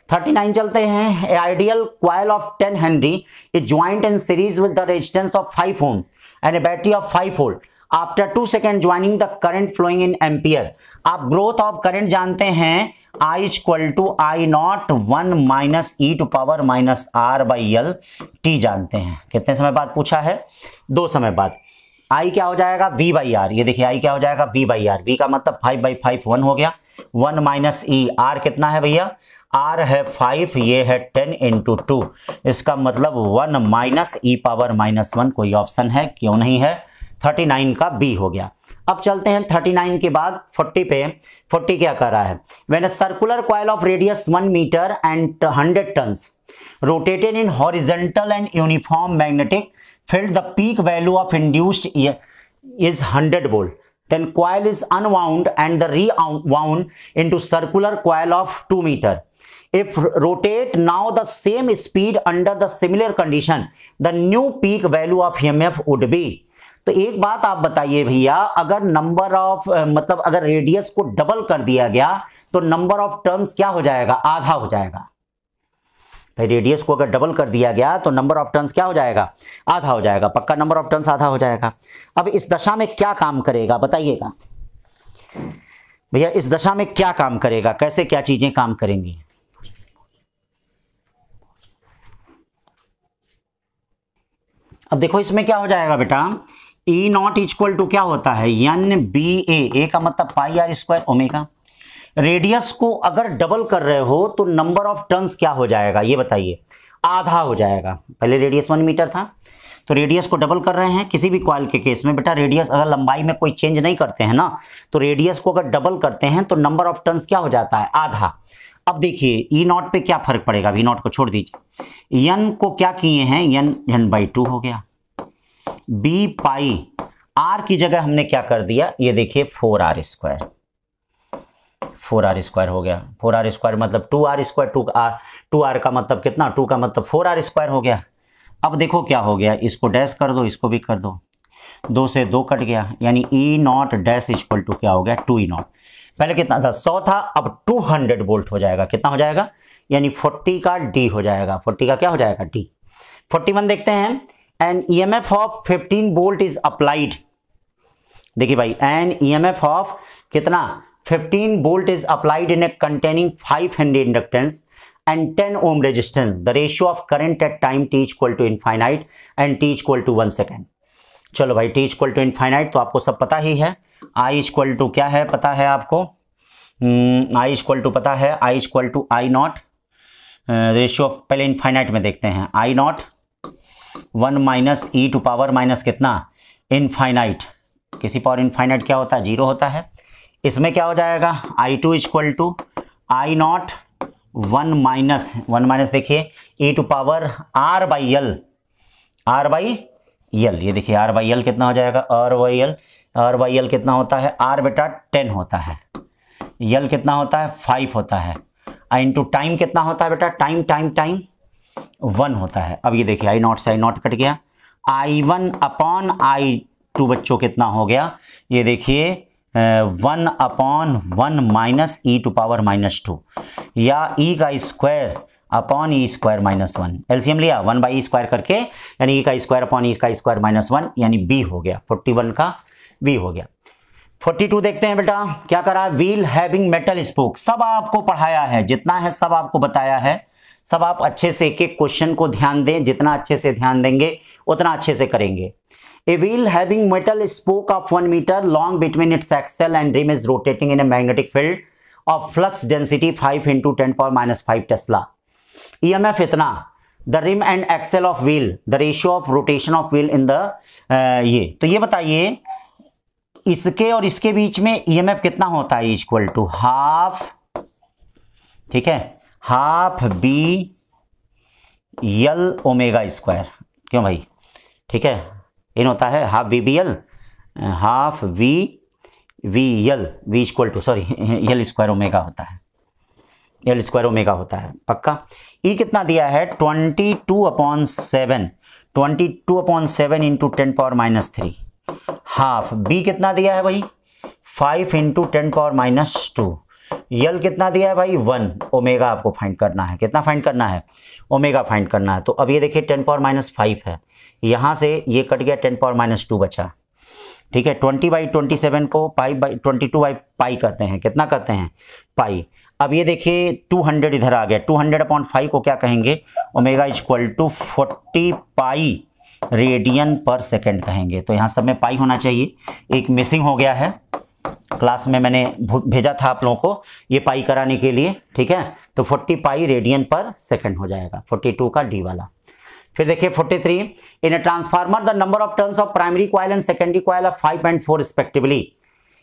39 चलते हैं, a ideal coil of 10 henry is joint in series with the resistance of 5 ohm and a battery of 5 volt after 2 second joining the current flowing in ampere. आप ग्रोथ ऑफ करंट जानते हैं, I equal to I naught 1 minus E to power minus R by L T जानते हैं। कितने समय बाद पूछा है, 2 समय बाद। I क्या हो जाएगा, V बाई आर। ये देखिए I क्या हो जाएगा, V बाई आर। V का मतलब 5 बाई 5 1 हो गया, 1 माइनस ई। R कितना है भैया, R है 5, ये है 10 इंटू 2। इसका मतलब 1 माइनस ई पावर माइनस 1। कोई ऑप्शन है, क्यों नहीं है, 39 का B हो गया। अब चलते हैं 39 के बाद 40 पे। 40 क्या कर रहा है, when a circular coil of radius 1 metre and 100 turns rotated in horizontal and uniform magnetic field, the peak value of induced is 100 volt, then coil is unwound and the rewound into circular coil of 2 meter. If rotate now the same speed under the similar condition, the new peak value of EMF would be। तो एक बात आप बताइए भैया, अगर नंबर ऑफ मतलब अगर रेडियस को डबल कर दिया गया तो नंबर ऑफ टर्न्स क्या हो जाएगा, आधा हो जाएगा। भाई रेडियस को अगर डबल कर दिया गया तो नंबर ऑफ टर्न्स क्या हो जाएगा, आधा हो जाएगा। पक्का नंबर ऑफ टर्न्स आधा हो जाएगा। अब इस दशा में क्या काम करेगा बताइएगा भैया, इस दशा में क्या काम करेगा, कैसे क्या चीजें काम करेंगी। अब देखो इसमें क्या हो जाएगा बेटा, ई नॉट इक्वल टू क्या होता है, एन बी ए का मतलब पाई आर स्क्वायर ओमेगा। रेडियस को अगर डबल कर रहे हो तो नंबर ऑफ टर्न्स क्या हो जाएगा ये बताइए, आधा हो जाएगा। पहले रेडियस 1 मीटर था तो रेडियस को डबल कर रहे हैं। किसी भी कॉइल के केस में बेटा रेडियस अगर लंबाई में कोई चेंज नहीं करते हैं ना, तो रेडियस को अगर डबल करते हैं तो नंबर ऑफ टर्न्स क्या हो जाता है, आधा। अब देखिए ई नॉट पे क्या फर्क पड़ेगा, वी नॉट को छोड़ दीजिए, एन को क्या किए हैं, एन बाई 2 हो गया। बी पाई आर की जगह हमने क्या कर दिया, ये देखिए 4r स्क्वायर, 4r स्क्वायर हो गया। 4r स्क्वायर मतलब 2r स्क्वायर, 2r का मतलब कितना, 2 का मतलब 4r स्क्वायर हो गया। अब देखो क्या हो गया, इसको डैश कर दो, इसको भी कर दो, 2 से 2 कट गया, यानी ई नॉट डैश इक्वल टू क्या हो गया, 2 ई नॉट। पहले कितना था, 100 था, अब 200 वोल्ट हो जाएगा। कितना हो जाएगा, यानी 40 का डी हो जाएगा। 40 का क्या हो जाएगा, डी। 41 देखते हैं, an EMF of 15 volt is applied. देखिए भाई, एन ईएमएफ ऑफ कितना, 15 volt is applied in a containing 5 henry inductance and 10 ohm resistance. The ratio of current at time t equal to infinite and t equal to 1 second. चलो भाई t equal to infinite तो आपको सब पता ही है। I equal to क्या है पता है आपको, I equal to पता है, I equal to I naught, ratio of पहले इनफाइनाइट में देखते हैं, I not 1 minus E to power minus कितना, इनफाइनाइट। किसी पावर इनफाइनाइट क्या होता है, 0 होता है। इसमें क्या हो जाएगा, I2 equal to I not 1 minus देखिए e to power R by L, R by L. ये देखिए आर बाई एल कितना हो जाएगा, आर बाई एल कितना होता है, आर बेटा 10 होता है, एल कितना होता है, 5 होता है। इंटू टाइम कितना होता है बेटा, टाइम टाइम टाइम 1 होता है। अब ये देखिए I0 से I0 कट गया, I1 अपॉन I2 बच्चों कितना हो गया, ये देखिए 1 upon 1 minus E to power -2 या ई का square upon E square -1। LCM लिया 1 बाई ई स्क्वायर करके, यानी ई का स्क्वायर अपॉन ई का स्क्वायर -1, यानी बी हो गया 41 का बी हो गया। 42 देखते हैं बेटा, क्या करा, व्हील हैविंग मेटल स्पोक। सब आपको पढ़ाया है, जितना है सब आपको बताया है, सब आप अच्छे से एक एक क्वेश्चन को ध्यान दें, जितना अच्छे से ध्यान देंगे उतना अच्छे से करेंगे। A wheel having metal spoke of 1 meter long between its axle and rim is rotating in a magnetic field of flux density 5 into 10⁻⁵ Tesla. EMF इतना, the rim and axle of wheel, the ratio of rotation of wheel in the ये तो ये बताइए इसके और इसके बीच में EMF कितना होता है, इक्वल टू हाफ, ठीक है, half B L omega square. क्यों भाई, ठीक है, इन होता है half V B L, half V L, V equal to sorry L square omega होता है, यल स्क्वायर ओमेगा होता है पक्का। ई कितना दिया है 22/7, 22/7 इंटू 10⁻³ हाफ। बी कितना दिया है भाई 5 इंटू 10⁻²। यल कितना दिया है भाई 1। ओमेगा आपको फाइंड करना है, कितना फाइंड करना है, ओमेगा फाइंड करना है। तो अब ये देखिए 10⁻5 है, यहाँ से ये कट गया 10⁻² बचा, ठीक है। 20/27 को पाई बाई 22/पाई कहते हैं, कितना कहते हैं पाई। अब ये देखिए 200 इधर आ गया, 200/5 को क्या कहेंगे, omega equal to 40 pi radian पर सेकेंड कहेंगे। तो यहाँ सब में पाई होना चाहिए, एक मिसिंग हो गया है, क्लास में मैंने भेजा था आप लोगों को ये पाई कराने के लिए, ठीक है। तो 40 पाई रेडियन पर सेकेंड हो जाएगा, 42 का डी वाला। फिर देखिए 43, in a transformer the number of turns of primary coil and secondary coil of 5 and 4 respectively.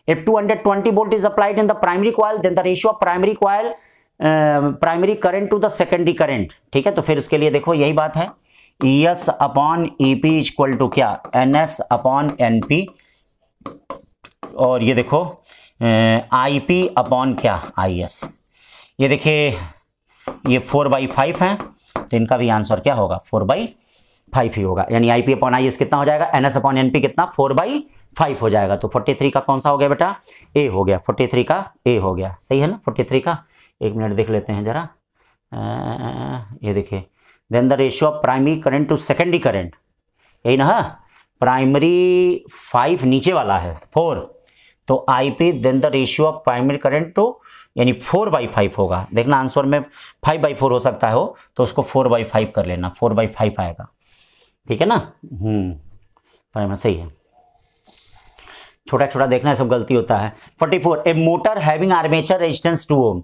If 220 volt is applied in the primary coil then the ratio of primary coil primary current to the secondary current, ठीक है। तो फिर उसके लिए देखो यही बात है, ES upon EP equal to क्या, NS अपॉन NP, और ये देखो IP अपॉन क्या IS। ये देखिए ये 4/5 है, तो इनका भी आंसर क्या होगा 4/5 ही होगा, यानी IP अपॉन IS कितना हो जाएगा, NS अपॉन NP कितना 4/5 हो जाएगा। तो 43 का कौन सा हो गया बेटा, A हो गया, 43 का A हो गया, सही है ना 43 का। एक मिनट देख लेते हैं जरा, ये देखिए then the ratio of primary current to secondary current, यही ना, प्राइमरी 5 नीचे वाला है 4, तो IP then the ratio of primary current to, यानी 4/5 होगा। देखना आंसर में 5/4 हो सकता है हो, तो उसको 4/5 कर लेना, 4/5 आएगा, ठीक है ना। सही है, छोटा छोटा देखना है, सब गलती होता है। 44, a motor having armature resistance 2 ohm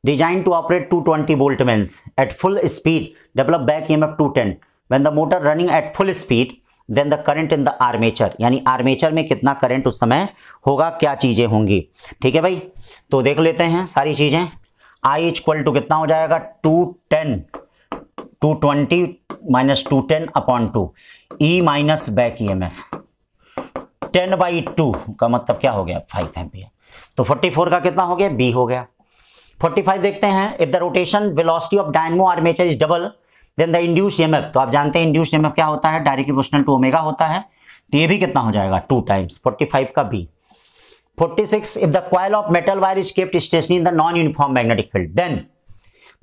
designed to operate 220 volt means at full speed develop back EMF 210 when the motor running at full speed then the current in the armature, यानी आर्मेचर में कितना करंट उस समय होगा, क्या चीजें होंगी, ठीक है भाई। तो देख लेते हैं सारी चीजें। I इक्वल टू कितना हो जाएगा 220 minus 210/2 E minus back EMF 10/2 का मतलब क्या हो गया 5 एम्पियर। तो 44 का कितना हो गया B हो गया। 45 देखते हैं, if the rotation velocity of dynamo armature is double then the induced EMF, तो आप जानते हैं इंड्यूस्ड EMF क्या होता है, डायरेक्टली प्रोपोर्शनल टू ओमेगा होता है, तो ये भी कितना हो जाएगा 2 टाइम्स, 45 का B। 46, if the coil of metal wire is kept stationary in the non uniform magnetic field, then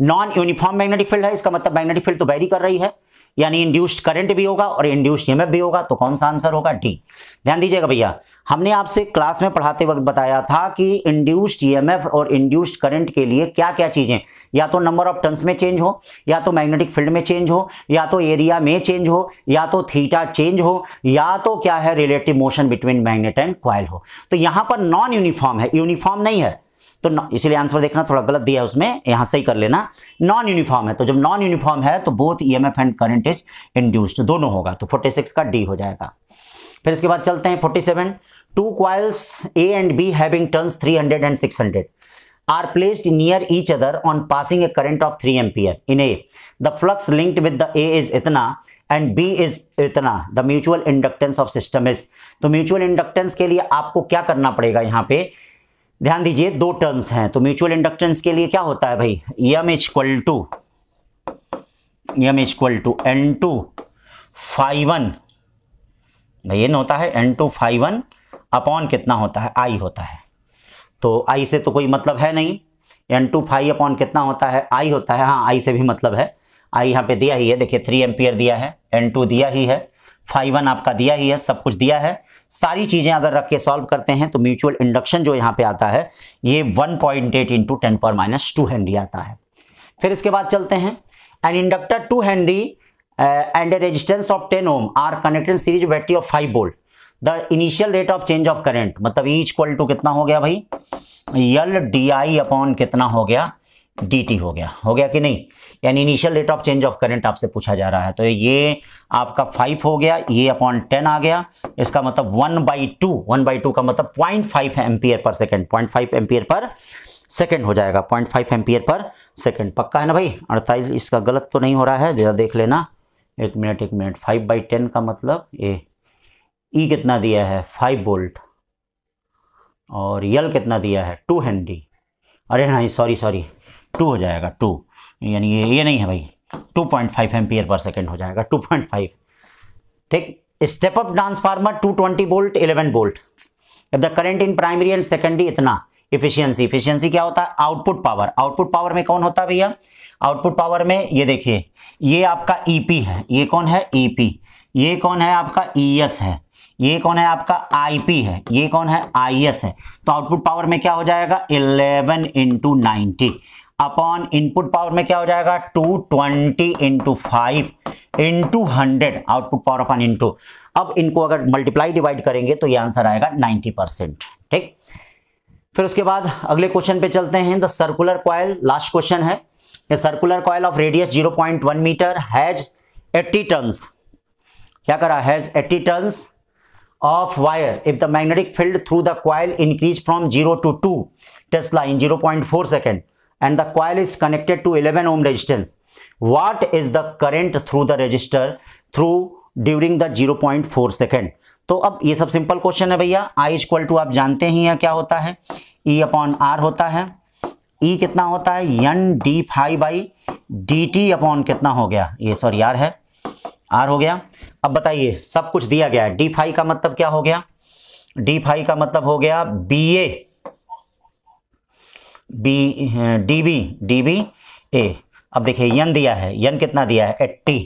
non uniform magnetic field है, इसका मतलब मैग्नेटिक फील्ड तो वेरी कर रही है, यानी इंड्यूस्ड करंट भी होगा और इंड्यूस्ड EMF भी होगा, तो कौन सा आंसर होगा डी। ध्यान दीजिएगा भैया, हमने आपसे क्लास में पढ़ाते वक्त बताया था कि इंड्यूस्ड EMF और इंड्यूस्ड करंट के लिए क्या क्या चीजें, या तो नंबर ऑफ टर्न्स में चेंज हो, या तो मैग्नेटिक फील्ड में चेंज हो, या तो एरिया में चेंज हो, या तो थीटा चेंज हो, या तो क्या है relative motion between magnet and coil हो। तो यहां पर नॉन यूनिफॉर्म है, यूनिफॉर्म नहीं है, तो इसलिए आंसर देखना थोड़ा गलत दिया है उसमें, यहां सही कर लेना, नॉन यूनिफॉर्म है। तो जब नॉन यूनिफॉर्म है तो both EMF and current is induced, दोनों होगा, तो 46 का डी हो जाएगा। फिर इसके बाद चलते हैं 47, two coils A and B having turns 300 and 600 are placed near each other on passing a current of 3 ampere in A. The flux linked with the A is इतना and B is इतना, the mutual inductance of system is, तो mutual inductance के लिए आपको क्या करना पड़ेगा, यहाँ पे ध्यान दीजिए दो टर्म्स हैं, तो म्यूचुअल इंडक्टेंस के लिए क्या होता है भाई, एम इक्वल टू N2 φ1, भाई N होता है N2 φ1 अपॉन कितना होता है, I होता है। तो I से तो कोई मतलब है नहीं, N2 φ अपॉन कितना होता है, I होता है। हाँ, I से भी मतलब है, I यहाँ पे दिया ही है, देखिए 3 एम्पियर दिया है, N2 दिया ही है, φ1 आपका दिया ही है, सब कुछ दिया है। सारी चीजें अगर रख के सॉल्व करते हैं तो म्यूचुअल इंडक्शन जो यहाँ पे आता है ये 1.8 इंटू 10⁻² हेनरी आता है। फिर इसके बाद चलते हैं, an inductor 2 henry and a resistance of 10 ohm are connected series battery of 5 volt, the initial rate of change of current, मतलब ई इक्वल टू कितना हो गया भाई, यल डी आई अपॉन कितना हो गया, डी टी हो गया कि नहीं, यानी initial rate of change of current आपसे पूछा जा रहा है। तो ये आपका 5 हो गया, ये अपॉन 10 आ गया, इसका मतलब 1/2 का मतलब 0.5 ampere per second, 0.5 ampere per second हो जाएगा, 0.5 एम्पियर पर सेकेंड। पक्का है ना भाई, 48 इसका गलत तो नहीं हो रहा है, जरा देख लेना, एक मिनट 5/10 का मतलब ये ई कितना दिया है 5 वोल्ट और यल कितना दिया है 2 हेनरी, अरे नहीं सॉरी 2 हो जाएगा 2, यानी ये नहीं है भाई, 2.5 एम्पियर पर सेकेंड हो जाएगा, 2.5। ठीक, step up transformer 220 volt 11 volt, if the current in primary and secondary इतना, इफिशियंसी क्या होता है, आउटपुट पावर में कौन होता है भैया, आउटपुट पावर में ये देखिए, ये आपका ईपी है, ये कौन है ईपी, ये कौन है आपका ईएस है, ये कौन है आपका आईपी है, ये कौन है आईएस है। तो आउटपुट पावर में क्या हो जाएगा 11 इंटू 90 अपॉन इनपुट पावर में क्या हो जाएगा 220 into 5 into 100, output power upon into. अब इनको अगर मल्टीप्लाई डिवाइड करेंगे तो ये आंसर आएगा 90%। ठीक, फिर उसके बाद अगले क्वेश्चन पे चलते हैं, the circular coil, last question है, the circular coil of radius 0.1 metre has 80 turns, क्या करा, has 80 turns of wire if the magnetic field through the coil increase from 0 to 2 Tesla in 0.4 second and the coil is connected to 11 ohm resistance, what is the current through the resistor through during the 0.4 second। तो अब ये सब सिंपल क्वेश्चन है भैया। I इक्वल टू आप जानते ही हैं क्या होता है, E अपॉन R होता है, E कितना होता है N d phi by D T upon कितना हो गया, ये सॉरी R है, R हो गया। अब बताइए सब कुछ दिया गया है, डी फाई का मतलब क्या हो गया, डी फाई का मतलब हो गया डीबी ए। अब देखिए यन दिया है, यन कितना दिया है 80,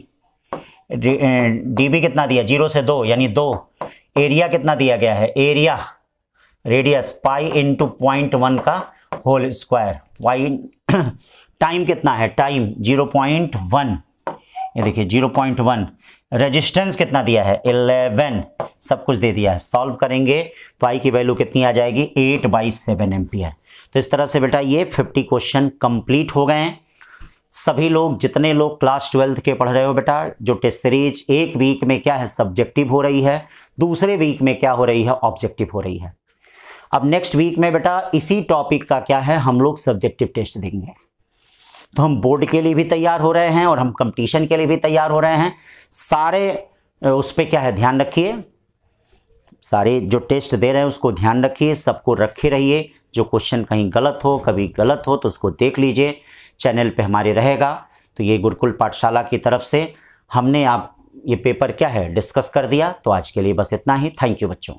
डीबी कितना दिया 0 से 2 यानी 2, एरिया कितना दिया गया है, एरिया रेडियस पाई इंटू 0.1 का होल स्क्वायर, पाई टाइम कितना है, टाइम 0.1, ये देखिए 0.1, रेजिस्टेंस कितना दिया है 11, सब कुछ दे दिया है। सॉल्व करेंगे तो आई की वैल्यू कितनी आ जाएगी 8/7 एम्पियर। तो इस तरह से बेटा ये 50 क्वेश्चन कंप्लीट हो गए हैं। सभी लोग, जितने लोग क्लास 12th के पढ़ रहे हो बेटा, जो टेस्ट सीरीज एक वीक में क्या है सब्जेक्टिव हो रही है, दूसरे वीक में क्या हो रही है ऑब्जेक्टिव हो रही है। अब नेक्स्ट वीक में बेटा इसी टॉपिक का क्या है, हम लोग सब्जेक्टिव टेस्ट देंगे। तो हम बोर्ड के लिए भी तैयार हो रहे हैं और हम कंपटीशन के लिए भी तैयार हो रहे हैं। सारे उस पर क्या है ध्यान रखिए, सारे जो टेस्ट दे रहे हैं उसको ध्यान रखिए, सबको रखे रहिए। जो क्वेश्चन कहीं गलत हो, कभी गलत हो तो उसको देख लीजिए, चैनल पे हमारे रहेगा। तो ये गुरुकुल पाठशाला की तरफ से हमने आप ये पेपर क्या है डिस्कस कर दिया। तो आज के लिए बस इतना ही। थैंक यू बच्चों।